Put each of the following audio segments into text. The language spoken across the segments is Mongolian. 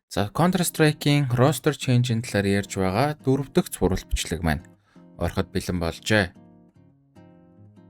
За Counter Strike-ийн roster change-ийн талаар ярьж байгаа 4 дахь цуврал бичлэг маань ороход бэлэн болжээ.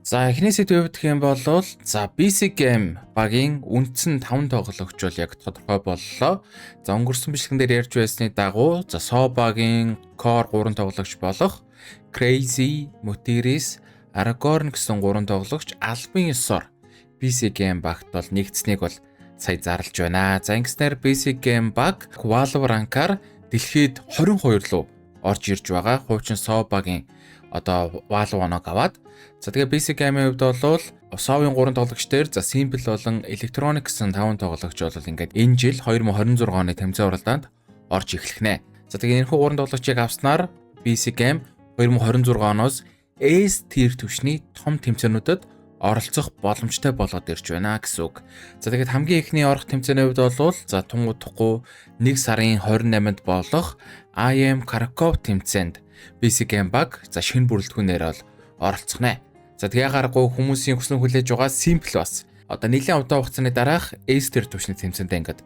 За эхний сэдвээр гэх юм бол PC game багийн үндсэн 5 тоглогч бол яг тодорхой боллоо. За өнгөрсөн бичлэгэн дээр ярьж байсны дагуу SO багийн Core 3 тоглогч болох Crazy, Mutiris, Aragorn гэсэн 3 тоглогч албан ёсоор PC game багт бол нэгдсэнийг бол сая зарлж байна. За ингэснээр PC game баг Valorant-аар дэлхийд 22 руу орж ирж байгаа. Хуучин SO багийн одоо Valorant-ыг аваад за тэгээ PC game-ийн хувьд бол SO-ын 3 тоглогч дээр за Simple болон Electronic гэсэн 5 тоглогч бол ингээд энэ жил 2026 оны тэмцээн уралдаанд орж эхлэх нэ. За тэгээ энэхүү 3 тоглогчийг авснаар PC game 2026 оноос S tier түвшний том тэмцээнүүдэд оролцох боломжтой болоод ирж байна гэсэн үг. За тэгээд хамгийн ихний орох тэмцээний хувьд бол за тунгуудахгүй 1 сарын 28-нд болох IM Krakow тэмцээнд PC game баг за шинэ бүрэлдэхүүнээр бол оролцох нэ. За тэгээ гарахгүй хүмүүсийн хүслэн хүлээж байгаа Simple бас одоо нэлийн удаан хугацааны дараах S tier түвшний тэмцээндээ ингээд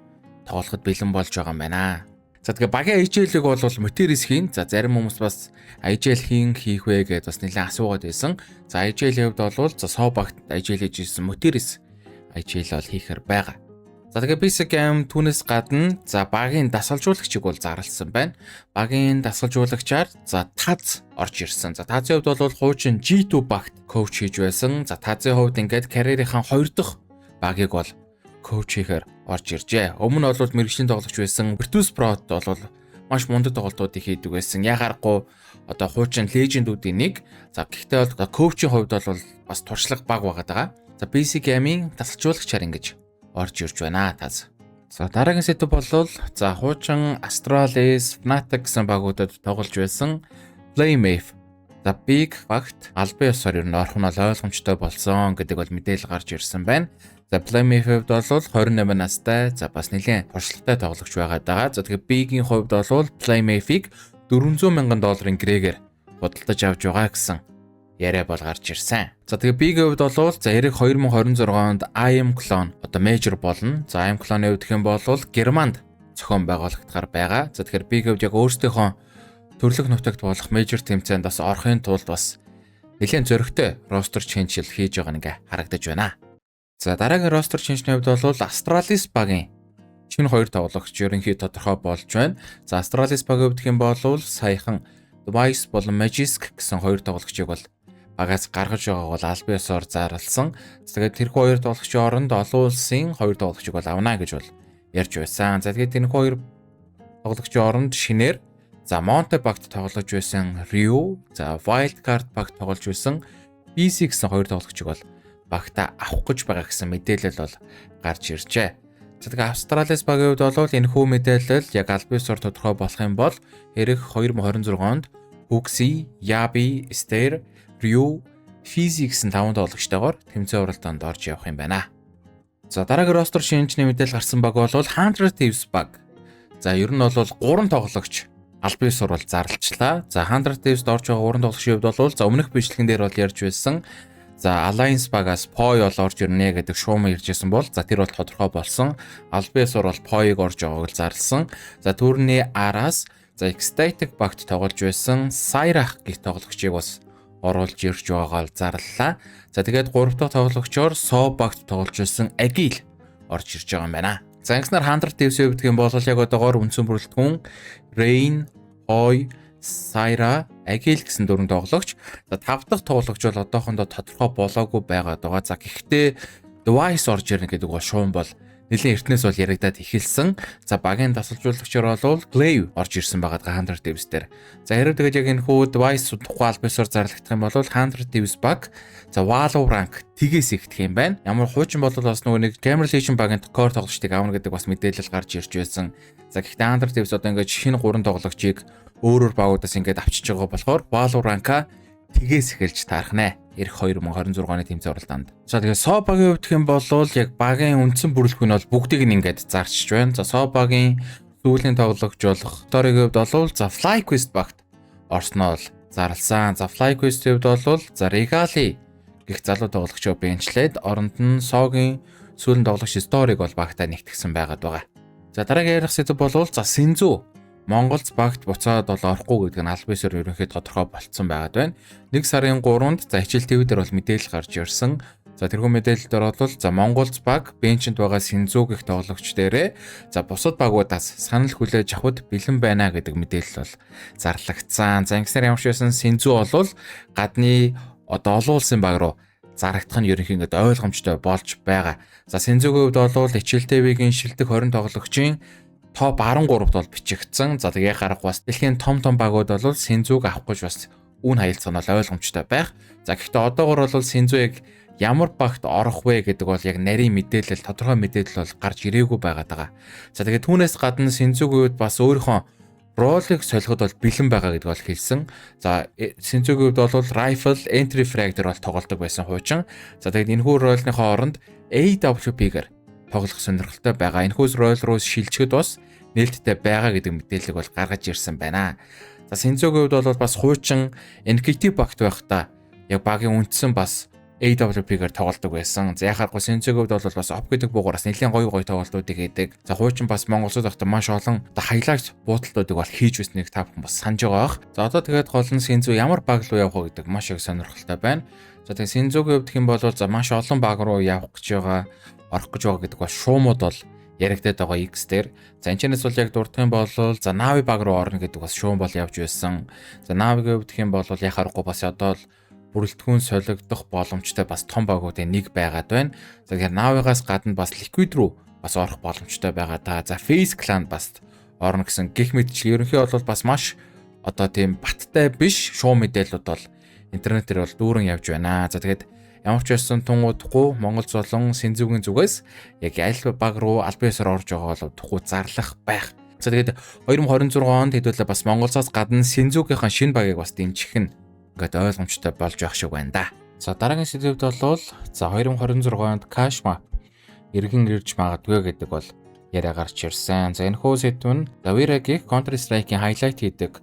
тоглоход бэлэн болж байгаа юм байна. За тэгээ багийн AJL-ийг бол Mutiris хийн. За зарим хүмүүс бас AJL хийх вэ гэдээ бас нэлээд асуугаад байсан. За AJL-ийн хувьд бол за SO багт AJL хийжсэн Mutiris AJL бол хийхэр байгаа. За тэгээ PC game түүнээс гадна за багийн дасгалжуулагчийг бол зарласан байна. Багийн дасгалжуулагчаар за Taz орж ирсэн. За Taz-ийн хувьд бол хуучин G2 багт коуч хийж байсан. За Taz-ийн хувьд ингээд карьерийнхаа 2 дахь багийг бол коуч хийхээр орж иржээ. Өмнө нь бол мэргэжлийн тоглогч байсан. Virtus Pro-д бол маш мундаг тоглолтуудыг хийдэг байсан. Ягарахгүй одоо хуучин лежендүүдийн нэг. За гэхдээ бол коучийн хувьд бол бас туршлага бага байгаад байгаа. За PC game-ийн дасгалжуулагчаар ингэж орж ирж байна таз. За дараагийн сэдв бол за хуучин Astralis, Fnatic гэсэн багуудад тоглож байсан Playmave. За Big багт албан ёсоор ер нь орох нь ойлгомжтой болсон гэдэг бол мэдээлэл гарч ирсэн байна. За Playmave-д бол 28 настай за бас нэлээд туршлагатай тоглогч байгаа. За тэгээ Big-ийн хувьд бол Playmave-ийг $400,000 грээгээр худалдаж авч байгаа гэсэн яриа бол гарч ирсэн. За тэгээ Big-ийн хувьд бол за эрэг 2026 онд IM Clone одоо Major болно. За IM Clone-ийн хувьд гэх юм бол Германд зохион байгуулагдахаар байгаа. За тэгэхээр Big-ийн хувьд яг өөрсдийнхөө төрлөх нутагт болох Major тэмцээнд бас орохын тулд бас нэлээд зөрөгтэй roster change хийж байгаа нэг харагдаж байна. За дараагийн roster change-ийн хувьд бол Astralis багийн шинэ 2 тоглогч ерөнхий тодорхой болж байна. За Astralis багийн хувьд гэх юм бол саяхан Device болон Magisk гэсэн 2 тоглогчийг бол багаас гаргаж байгааг бол албан ёсоор зарласан. Тэгээд тэрхүү 2 тоглогчийн оронд олон улсын 2 тоглогчийг бол авна гэж бол ярьж байсан. За тэгээд энэ 2 тоглогчийн оронд шинээр за Monte багт тоглож байсан Ryu, за Wildcard багт тоглож байсан BC гэсэн 2 тоглогчийг бол багта авах гэж байгаа гэсэн мэдээлэл бол гарч иржээ. За тэгээ Astralis багийн хувьд бол энэ хүү мэдээлэл яг албан ёсоор тодорхой болох юм бол эрэг 2026 онд Huxi, Yabi, Stair, Ryu, Fizzy гэсэн 5 тоглогчтойгоор тэмцээн уралдаанд орж явах юм байна. За дараагийн roster шинжний мэдээлэл гарсан баг бол 100 Thieves баг. За ер нь бол 3 тоглогч албан ёсоор бол зарлчлаа. За 100 Thieves-д орж байгаа 3 тоглогчийн хувьд бол за өмнөх бичлэгэн дээр бол ярьж байсан. За Alliance багаас Poi бол орж ирнэ гэдэг шуум иржсэн бол за тэр бол тодорхой болсон. Албан ёсоор бол Poi-г орж байгааг л зарлсан. За түүний араас за Ecstatic багт тоглож байсан Sairach гэх тоглогчийг бас оруулж ирж байгаагаар зарлалаа. За тэгээд 3 дахь тоглогчоор SO багт тоглож байсан Agil орж ирж байгаа юм байна. За ингэснээр 100 Thieves-ийн хувьд гэх юм бол яг одоогоор үндсэн бүрэлдэхүүн Rain, Poi, Saira, Agil гэсэн 4 тоглогч. За 5 дахь тоглогч бол одоохондоо тодорхой болоогүй байгаад байгаа. За гэхдээ Device орж ирнэ гэдэг бол шуум бол нэлийн эртнээс бол яригадад эхэлсэн. За багийн дасгалжуулагчаар бол Glaive орж ирсэн байгаа 100 Thieves дээр. За хэрэг тэгээд яг энэ хүү Device тухай албан ёсоор зарлагдах юм бол 100 Thieves баг за Valorant тгээс ихдэх юм байна. Ямар хуучин бол бас нөгөө нэг Gamer Legion багийн core тоглогчдыг авна гэдэг бас мэдээлэл гарч ирж байсан. За гэхдээ 100 Thieves одоо ингээд шинэ 3 тоглогчийг өөрөөр багуудаас ингээд авчиж байгаа болохоор Valorant-а тгээс эхэлж таарах нэ. Ирэх 2026 оны тэмцээн уралдаанд. За тэгээ SO багийн хувьд гэх юм бол яг багийн үндсэн бүрэлдэхүүн бол бүгдийг нь ингээд зарчиж байна. За SO багийн сүүлийн тоглогч болох Торийн хувьд бол за FlyQuest багт орсноо бол зарласан. За FlyQuest-ийн хувьд бол за Regali гэх залуу тоглогчоо бенчлээд оронд нь SO-гийн сүүлийн тоглогч Story-г бол багтаа нэгтгэсэн байгаад байгаа. За дараагийн ярих сэдэв бол за Синзүү Монголд багт буцаад бол орохгүй гэдэг нь аль биесээр ерөнхийд тодорхой болцсон байгаад байна. 1 сарын 3-нд за хичээл ТV дээр бол мэдээлэл гарч ирсэн. За тэрхүү мэдээлэл дээр бол за Монголд баг бенчэнд байгаа Синзүү гэх тоглогч дээрээ за бусад багуудаас санал хүлээж авахд бэлэн байна гэдэг мэдээлэл бол зарлагдсан. За ингэснээр ямар ч байсан Синзүү бол гадны одоо олон улсын баг руу зарагдах нь ерөнхийдөө ойлгомжтой болж байгаа. За Синзүүгийн хувьд бол хичээл ТV-гийн шилдэг 20 тоглогчийн топ 13-д бол бичигдсэн. За тэгээ гарах бас дэлхийн том багууд бол Синзүүг авах гэж бас үн хаялцсан бол ойлгомжтой байх. За гэхдээ одоогор бол Синзүү яг ямар багт орох вэ гэдэг бол яг нарийн мэдээлэл, тодорхой мэдээлэл бол гарч ирээгүй байгаад байгаа. За тэгээ түүнээс гадна Синзүүгийн хувьд бас өөрийнхөө ролыг солиход бол бэлэн байгаа гэдэг бол хэлсэн. За Синзүүгийн хувьд бол Rifle, Entry Frag дээр бол тоглодог байсан хуучин. За тэгээд энэхүү ролныхоо оронд AWP-гээр тоглох сонирхолтой байгаа. Энэхүүс рол руу шилжихэд бас нээлттэй байгаа гэдэг мэдээлэл бол гаргаж ирсэн байна. За Синзүүгийн хувьд бол бас хуучин NKT багт байхдаа яг багийн үндсэн бас AWP-гээр тоглодог байсан. За яхааргүй Синзүүгийн хувьд бол бас оп гэдэг буугаараас нэлээд гоё тоглолтуудыг хийдэг. За хуучин бас Монголд байхдаа маш олон хайлайт буудалтуудыг бол хийж өснэг та бүхэн бас санаж байгаа бах. За одоо тэгээд гол нь Синзүү ямар баг руу явах вэ гэдэг маш их сонирхолтой байна. За тэгээд Синзүүгийн хувьд хэм бол за маш олон баг руу явах гэж байгаа, орох гэж байгаа гэдэг бол шуумууд бол яригдаад байгаа X дээр. За энэчнээс бол яг дурдах юм бол за Нави баг руу орно гэдэг бас шуум бол явж байсан. За Навигийн хувьд хэм бол яхаарахгүй бас одоо л бүрэлдэхүүн солигдох боломжтой бас том багуудын нэг байгаад байна. За тэгэхээр Навигаас гадна бас Liquid руу бас орох боломжтой байгаа та. За Face Clan бас орно гэсэн гих мэдчил ерөнхийдөө бол бас маш одоо тийм баттай биш шуум мэдээлэлүүд бол интернетээр бол дүүрэн явж байна. За тэгээд ямар ч байсан тунгуудахгүй Монгол болон Синзүүгийн зүгээс яг аль баг руу аль биесээр орж байгаа бол тухай зарлах байх. За тэгээд 2026 онд хэдүүлээ бас Монголоос гадна Синзүүгийнхаа шинэ багийг бас дэмжих нь ингээд ойлгомжтой болж явах шиг байна да. За дараагийн сэдвүүд бол за 2026 онд Cashmap иргэн ирж магадгүй гэдэг бол яриа гарч ирсэн. За энэхүү сэдв нь Davira-гийн Counter-Strike-ийн хайлайт хийдэг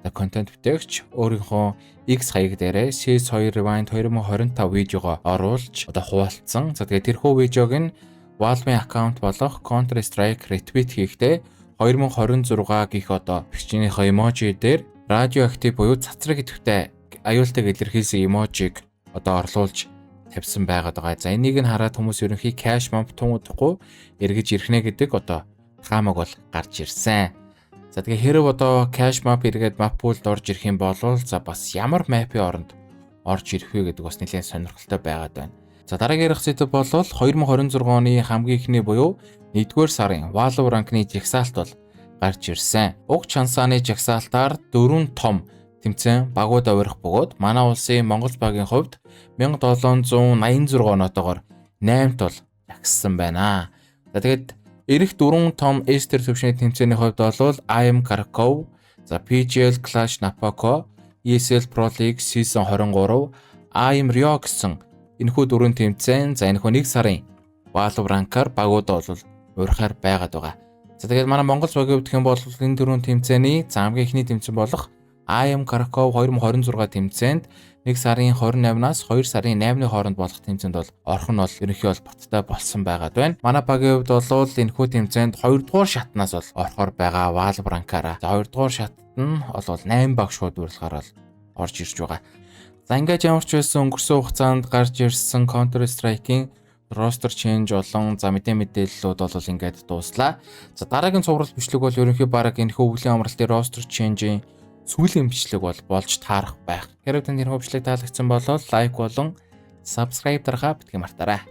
контент бүтээгч өөрийнхөө X хаяг дээрээ CS2 Rewind 2025 видеого оруулж одоо хуваалцсан. За тэгээд тэрхүү видеог нь Valve-ийн аккаунт болох Counter-Strike retweet хийхдээ 2026 гих одоо бичнийхээ эможи дээр радиоактив буюу цацраг идэвхтэй аюултайг илэрхийлсэн эможиг одоо орлуулж тавьсан байгаад байгаа. За энийг нь хараад хүмүүс ерөнхий Cashmap тунуудахгүй эргэж ирхнэ гэдэг одоо хаамаг бол гарч ирсэн. За тэгээ хэрэг одоо Cashmap эргээд map pool-д орж ирэх юм бол за бас ямар map-ийн оронд орж ирэх вэ гэдэг бас нэлээд сонирхолтой байгаад байна. За дараагийн ярих сэдэв бол 2026 оны хамгийн ихний буюу 1-р сарын Valve ранкны жагсаалт бол гарч ирсэн. Уг чансааны жагсаалтаар 4 том тэмцээн багууд авирах бөгөөд манай улсын Монгол багийн хувьд 1786 оноотойгоор 8-т бол жагссан байна. За тэгээд ирэх 4 том Эстер төвшний тэмцээний хувьд бол IM Krakow, за PGL Clash Napako, ESL Pro League Season 23, IM Rio гэсэн энэхүү 4 тэмцээн за энэхүү 1 сарын Valve ранкаар багууд бол урахаар байгаад байгаа. За тэгээд манай Монгол багийн хувьд хэм бол энэ 4 тэмцээний за хамгийн ихний тэмцээн болох IM Krakow 2026 тэмцээнд 1 сарын 28-наас 2 сарын 8-ны хооронд болох тэмцээнд бол орох нь бол ерөнхий бол баттай болсон байгаад байна. Манай багийн хувьд бол энэхүү тэмцээнд 2 дугаар шатнаас бол орохоор байгаа Valve ранкаараа. За 2 дугаар шатт нь бол 8 баг шууд урилгаар бол орж ирж байгаа. За ингээд ямар ч байсан өнгөрсөн хугацаанд гарч ирсэн Counter-Strike-ийн roster change болон за мэдээллүүд бол ингээд дууслаа. За дараагийн цуврал бичлэг бол ерөнхий баг энэхүү өвлийн амралтын roster change-ийн сүүлийн бичлэг бол болж таарах байх. Хэрвээ танд энэ бичлэг таалагдсан бол лайк болон subscribe дарахаа битгий мартаарай.